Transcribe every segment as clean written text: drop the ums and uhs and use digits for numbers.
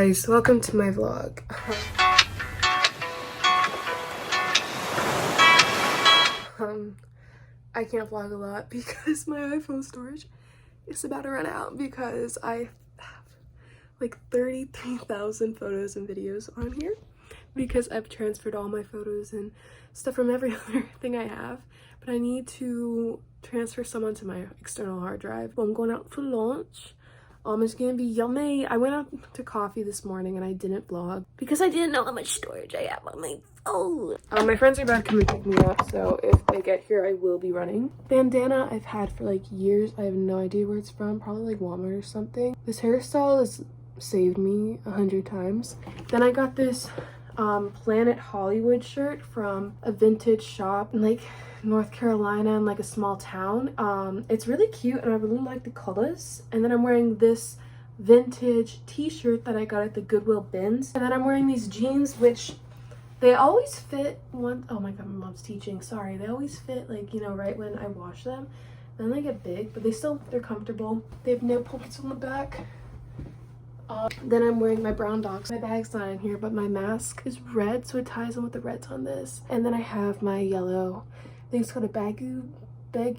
guys, welcome to my vlog. I can't vlog a lot because my iPhone storage is about to run out because I have like 33,000 photos and videos on here because I've transferred all my photos and stuff from every other thing I have, but I need to transfer some onto my external hard drive. Well, I'm going out for lunch. It's gonna be yummy. I went out to coffee this morning and I didn't vlog because I didn't know how much storage I have on my phone. My friends are about to come and pick me up, so if they get here, I will be running. Bandana I've had for like years. I have no idea where it's from, probably like Walmart or something. This hairstyle has saved me 100 times. Then I got this Planet Hollywood shirt from a vintage shop in like North Carolina in like a small town. It's really cute and I really like the colors. And then I'm wearing this vintage t-shirt that I got at the Goodwill bins. And then I'm wearing these jeans, which they always fit oh my god, my mom's teaching, sorry. They always fit like, you know, right when I wash them. Then they get big, but they're comfortable. They have no pockets on the back. Then I'm wearing my brown docs. My bag's not in here, but my mask is red, so it ties in with the reds on this. And then I have my yellow, I think it's called a bag. I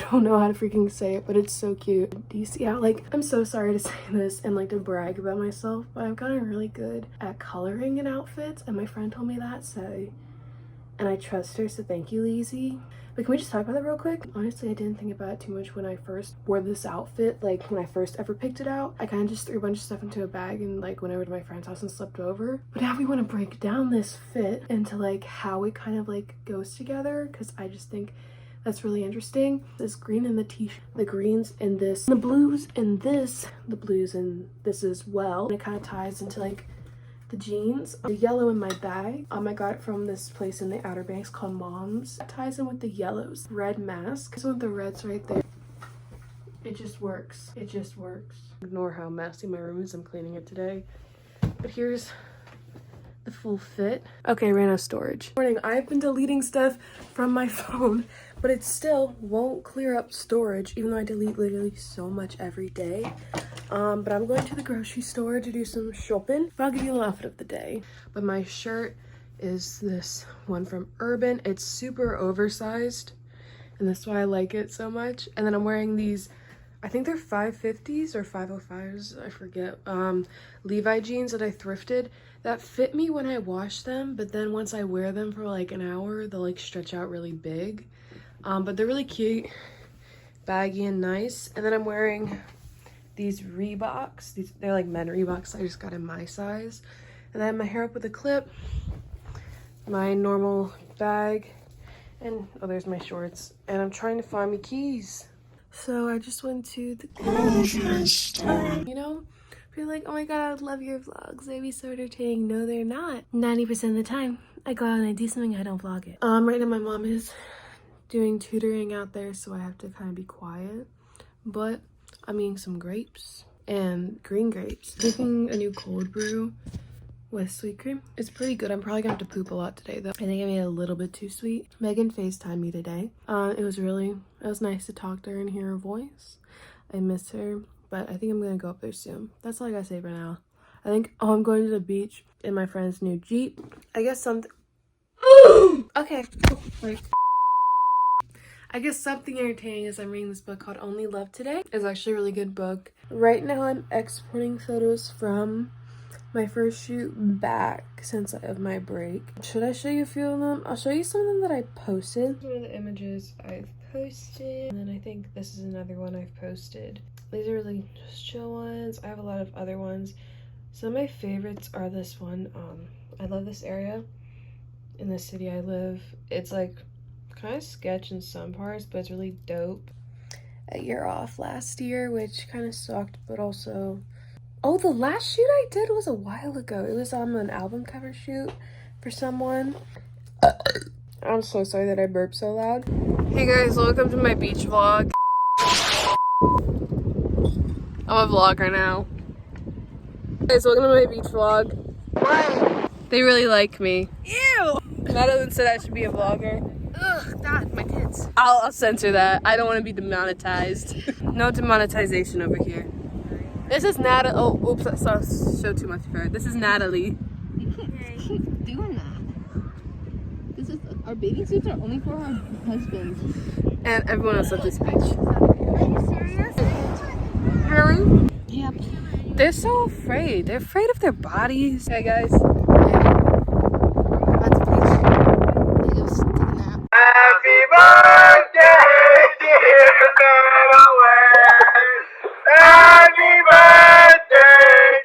don't know how to freaking say it, but it's so cute. Do you see how, like, I'm so sorry to say this and like to brag about myself, but I've gotten really good at coloring in outfits, and my friend told me that, so, and I trust her, so thank you, Lizzie. But can we just talk about that real quick? Honestly, I didn't think about it too much when I first wore this outfit. Like when I first ever picked it out, I kind of just threw a bunch of stuff into a bag and like went over to my friend's house and slept over. But now we want to break down this fit into like how it kind of like goes together, because I just think that's really interesting. This green in the t-shirt, the greens in this, the blues in this, the blues in this as well. And it kind of ties into like the jeans. The yellow in my bag, I got it from this place in the Outer Banks called Mom's. It ties in with the yellows. Red mask. This one with the reds right there. It just works. It just works. Ignore how messy my room is. I'm cleaning it today. But here's the full fit. Okay, ran out of storage. Morning. I've been deleting stuff from my phone, but it still won't clear up storage, even though I delete literally so much every day. But I'm going to the grocery store to do some shopping. But I'll give you an outfit of the day. But my shirt is this one from Urban. It's super oversized, and that's why I like it so much. And then I'm wearing these, I think they're 550s or 505s, I forget, Levi jeans that I thrifted that fit me when I wash them, but then once I wear them for like an hour, they'll like stretch out really big. But they're really cute, baggy and nice. And then I'm wearing these Reeboks. They're like men Reeboks. I just got in my size. And I have my hair up with a clip, my normal bag, and oh, there's my shorts. And I'm trying to find my keys. So I just went to the grocery store. You know, feel like, oh my god, I would love your vlogs. They'd be so entertaining. No, they're not. 90% of the time, I go out and I do something, I don't vlog it. Right now my mom is doing tutoring out there, so I have to kind of be quiet. But I'm eating some grapes and green grapes. Drinking a new cold brew with sweet cream. It's pretty good. I'm probably gonna have to poop a lot today though. I think I made it a little bit too sweet. Megan FaceTimed me today. It was nice to talk to her and hear her voice. I miss her, but I think I'm gonna go up there soon. That's all I gotta say for now. I think, I'm going to the beach in my friend's new Jeep. I guess something, okay. I guess something entertaining is I'm reading this book called Only Love Today. It's actually a really good book. Right now I'm exporting photos from my first shoot back since of my break. Should I show you a few of them? I'll show you some of them that I posted. One of the images I've posted, and then I think this is another one I've posted. These are really just chill ones. I have a lot of other ones. Some of my favorites are this one. I love this area in the city I live. It's like kind of sketch in some parts, but it's really dope. A year off last year, which kind of sucked, but also, oh, the last shoot I did was a while ago. It was an album cover shoot for someone. I'm so sorry that I burped so loud. Hey guys, welcome to my beach vlog. I'm a vlogger now. Guys, welcome to my beach vlog. What? They really like me. Ew! Madeline said I should be a vlogger. Ugh, God, my tits. I'll censor that. I don't want to be demonetized. No demonetization over here. This is Natalie. Oh, oops, I saw show too much for her. This is Natalie. You can't keep doing that. This is our bathing suits are only for our husbands. And everyone else at this beach. Are you serious? Really? Yep. They're so afraid. They're afraid of their bodies. Hey guys. That's the beach. They just took a nap. Happy birthday, dear Noah. Happy birthday.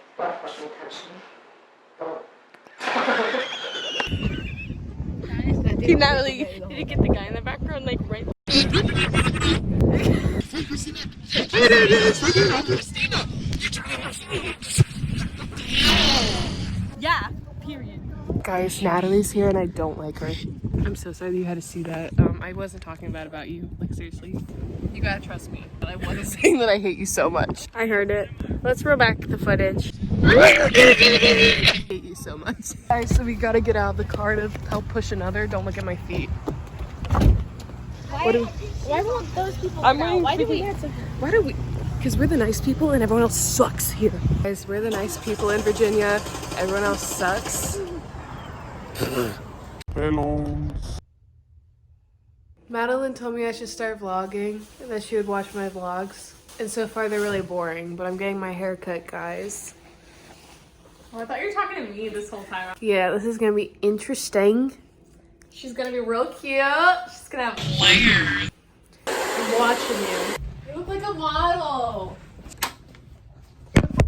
Hey, Natalie, did you get the guy in the background like right? Yeah, period. Guys, Natalie's here and I don't like her. I'm so sorry that you had to see that. I wasn't talking bad about you. Like, seriously. You gotta trust me. But I wasn't saying that I hate you so much. I heard it. Let's roll back the footage. I hate you so much. Guys, so we gotta get out of the car to help push another. Don't look at my feet. Why won't those people I'm get out? waiting Why for do we the- have to? Why do we? Because we're the nice people and everyone else sucks here. Guys, we're the nice people in Virginia. Everyone else sucks. Madeline told me I should start vlogging and that she would watch my vlogs. And so far they're really boring, but I'm getting my hair cut, guys. Oh, I thought you were talking to me this whole time. Yeah, this is gonna be interesting. She's gonna be real cute. She's gonna have layers. I'm watching you. You look like a model.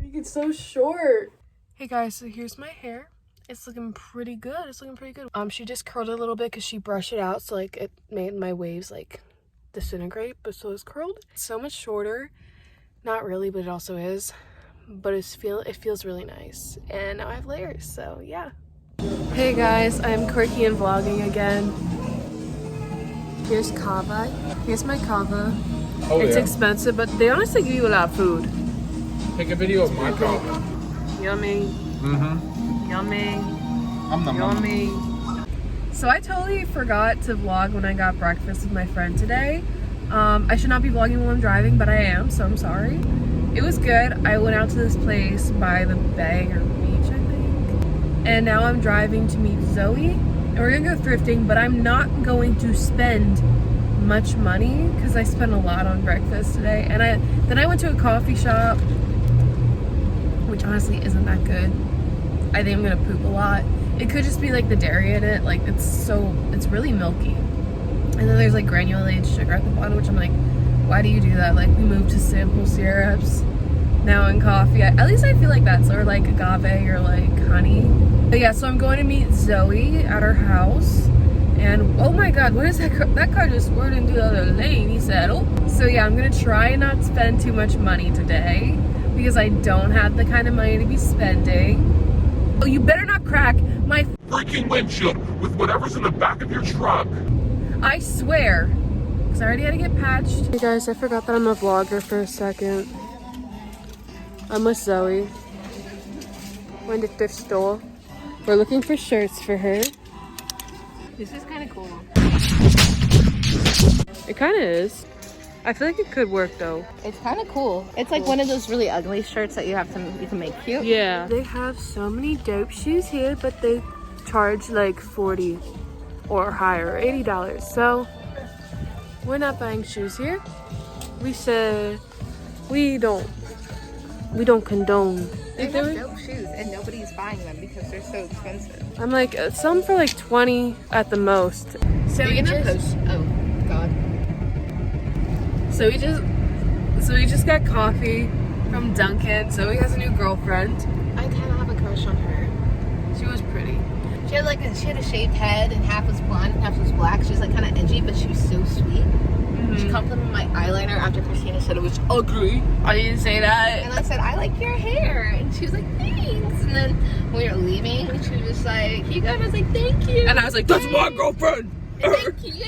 You get so short. Hey guys, so here's my hair. It's looking pretty good. It's looking pretty good. She just curled it a little bit because she brushed it out, so like it made my waves like disintegrate, but so it's curled. It's so much shorter. Not really, but it also is. But it feels really nice. And now I have layers, so yeah. Hey guys, I'm quirky and vlogging again. Here's kava. Here's my kava. Oh, It's yeah. expensive, but they honestly give you a lot of food. Take a video of my coffee. Yummy. Mm-hmm. Yummy. I'm the mom. Yummy. So I totally forgot to vlog when I got breakfast with my friend today. I should not be vlogging while I'm driving, but I am, so I'm sorry. It was good. I went out to this place by the bay or beach, I think. And now I'm driving to meet Zoe. And we're gonna go thrifting, but I'm not going to spend much money because I spent a lot on breakfast today. And then I went to a coffee shop, which honestly isn't that good. I think I'm gonna poop a lot. It could just be like the dairy in it. Like it's really milky. And then there's like granulated sugar at the bottom, which I'm like, why do you do that? Like we moved to simple syrups now in coffee. At least I feel like that's, or like agave or like honey. But yeah, so I'm going to meet Zoe at her house. And oh my God, what is that car? That car just swerved into the other lane, he said. Oh. So yeah, I'm gonna try and not spend too much money today because I don't have the kind of money to be spending. Oh, you better not crack my freaking windshield with whatever's in the back of your truck. I swear. Because I already had to get patched. Hey guys, I forgot that I'm a vlogger for a second. I'm with Zoe. We're in the thrift store. We're looking for shirts for her. This is kind of cool. It kind of is. I feel like it could work though. It's kind of cool. It's like one of those really ugly shirts that you can make cute. Yeah. They have so many dope shoes here, but they charge like $40 or higher, $80. So we're not buying shoes here. We said we don't condone. They have dope shoes and nobody's buying them because they're so expensive. I'm like some for like 20 at the most. So we just Oh God. So we just got coffee from Dunkin'. Zoe has a new girlfriend. I kind of have a crush on her. She was pretty. She had a shaved head and half was blonde and half was black. She was like kind of edgy, but she was so sweet. She complimented my eyeliner after Christina said it was ugly. I didn't say that. And I said, I like your hair. And she was like, thanks. And then when we were leaving, she was like, you go. And I was like, thank you. And I was like, that's my girlfriend. And thank you.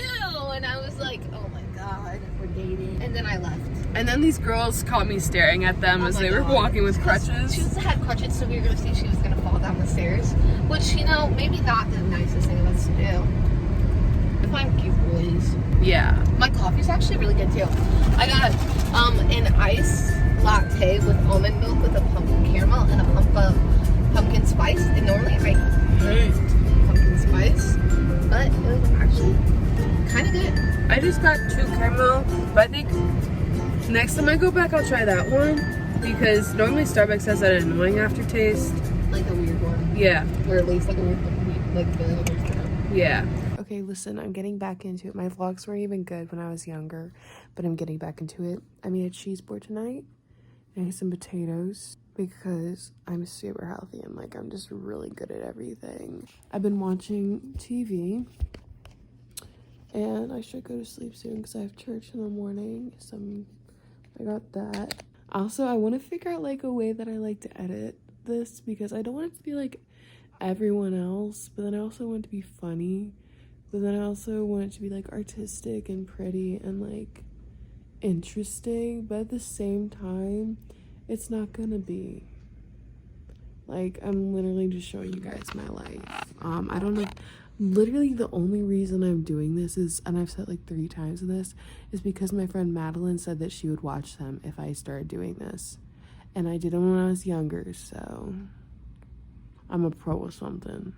And I was like, oh my God, we're dating. And then I left. And then these girls caught me staring at them as my they were God. walking with crutches. She had crutches, so we were going to see if she was going to fall down the stairs. Which, maybe not the nicest thing of us to do. I find cute boys. Yeah. My coffee's actually really good too. I got an ice latte with almond milk with a pumpkin caramel and a pumpkin spice. And normally I hate pumpkin spice, but it was actually kind of good. I just got 2 caramel, but I think next time I go back I'll try that one because normally Starbucks has that annoying aftertaste. Like a weird one. Yeah. Or at least like a weird like feeling of it. Yeah. Okay, listen, I'm getting back into it. My vlogs weren't even good when I was younger, but I'm getting back into it. I made a cheese board tonight and I ate some potatoes because I'm super healthy and like I'm just really good at everything. I've been watching TV and I should go to sleep soon because I have church in the morning. So I got that. Also, I want to figure out like a way that I like to edit this because I don't want it to be like everyone else, but then I also want it to be funny, but then I also want it to be like artistic and pretty and like interesting, but at the same time it's not gonna be like I'm literally just showing you guys my life. I don't know, literally the only reason I'm doing this is, and I've said like 3 times in this, is because my friend Madeline said that she would watch them if I started doing this, and I did them when I was younger, so I'm a pro or something.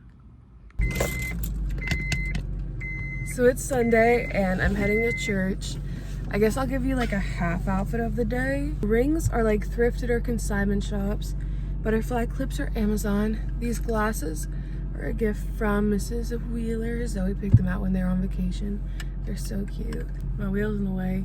So it's Sunday and I'm heading to church. I guess I'll give you like a half outfit of the day. Rings are like thrifted or consignment shops. Butterfly clips are Amazon. These glasses are a gift from Mrs. Wheeler. Zoe picked them out when they were on vacation. They're so cute. My wheel's in the way.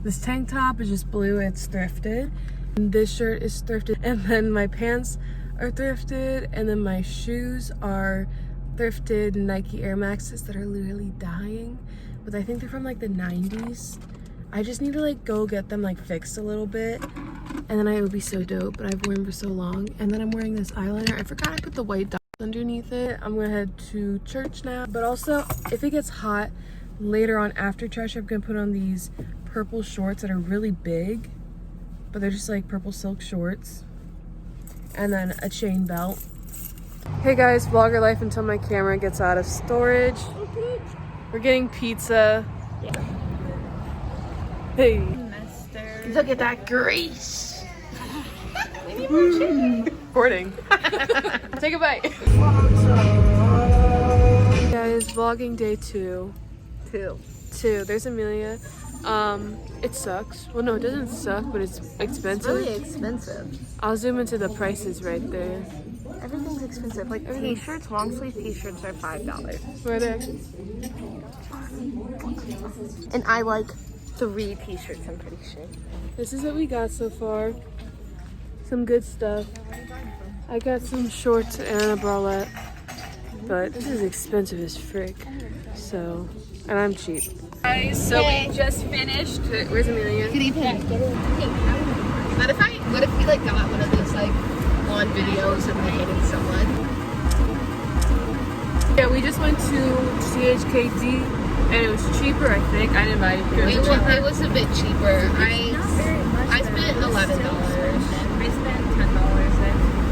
This tank top is just blue, it's thrifted. And this shirt is thrifted. And then my pants are thrifted, and then my shoes are thrifted Nike Air Maxes that are literally dying, but I think they're from like the 90s. I just need to like go get them like fixed a little bit, and then I would be so dope, but I've worn them for so long. And then I'm wearing this eyeliner. I forgot I put the white dots underneath it. I'm gonna head to church now, but also if it gets hot later on after church, I'm gonna put on these purple shorts that are really big, but they're just like purple silk shorts, and then a chain belt. Hey guys, vlogger life until my camera gets out of storage. We're getting pizza. Yeah. Hey. Look at that grease. We need more chicken. Recording. Take a bite. Guys, vlogging day 2. There's Amelia. It sucks. Well, no, it doesn't suck, but it's expensive. It's really expensive. I'll zoom into the prices right there. Everything's expensive. Like t-shirts, long sleeve t-shirts are $5. Where are they? And I like 3 t-shirts, I'm pretty sure. This is what we got so far. Some good stuff. I got some shorts and a bralette, but this is expensive as frick. So, and I'm cheap. Guys, so we just finished. Where's Amelia? Good evening. What if we like got one of those like on videos and they hated someone? Yeah, we just went to CHKD and it was cheaper, I think. I didn't buy anything. It was a bit cheaper. I spent $11. I spent $10.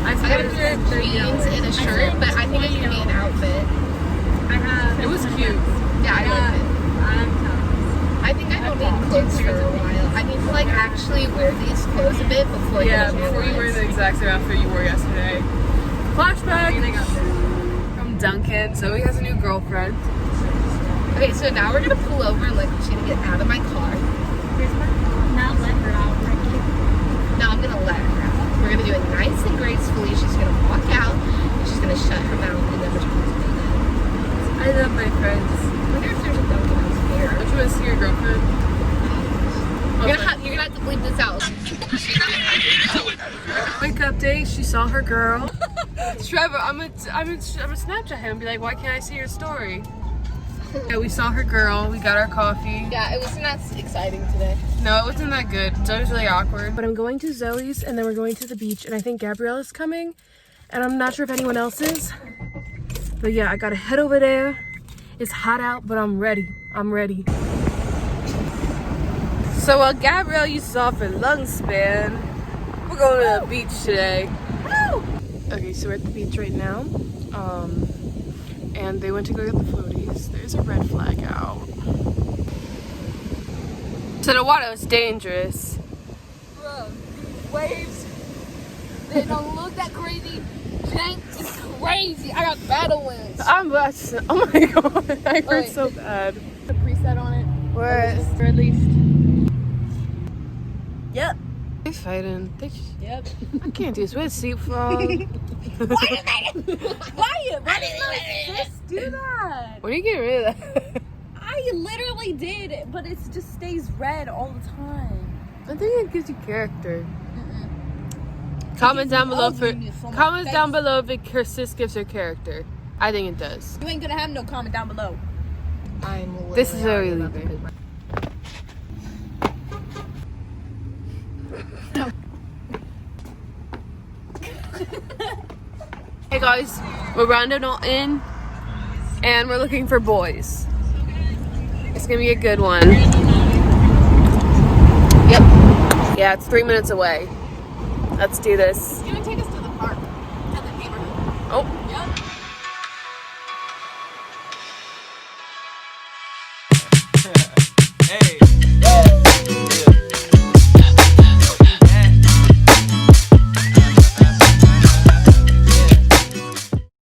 I got a pair of jeans and a shirt, but I think it could be an outfit. It was cute. Yeah, I liked it. I think I don't need clothes for a while. I need to like actually wear these clothes a bit before you wear the exact same outfit you wore yesterday. Flashback from Duncan. Zoe has a new girlfriend. Okay, so now we're gonna pull over and like she's gonna get out of my car. Not let her out. No, I'm gonna let her out. We're gonna do it nice and gracefully. She's gonna walk out and she's gonna shut her mouth and then we're gonna do that. I love my friends. I wonder if there's a Dunkin' else here. Don't you want to see your girlfriend? You're gonna have to bleep this out. Quick update, she saw her girl. Trevor, I'm gonna Snapchat him and be like, why can't I see your story? Yeah, we saw her girl, we got our coffee. Yeah, it wasn't that exciting today. No, it wasn't that good. It was really awkward. But I'm going to Zoe's and then we're going to the beach, and I think Gabrielle is coming, and I'm not sure if anyone else is. But yeah, I gotta head over there. It's hot out, but I'm ready. So while Gabrielle uses off her lung span, we're going to the beach today. Woo! Okay, so we're at the beach right now. And they went to go get the floaties. There's a red flag out. So the water is dangerous. waves. They don't look that crazy. Tank is crazy. I got battle winds. I'm blessed. Oh my god, I hurt wait. so bad. The preset on it. Where? Or at least. Yep. They fighting. Yep. I can't do this. Where's seat from? Why did just do that? When are you getting rid of that? I literally did, but it just stays red all the time. I think it gives you character. Comment down below if her sis gives her character. I think it does. You ain't gonna have no comment down below. I'm This is where we leave it. Hey guys, we're rounding all in and we're looking for boys. It's gonna be a good one. Yep. Yeah, it's 3 minutes away. Let's do this. It's gonna take us to the park, to the neighborhood. Oh. Yep. Hey.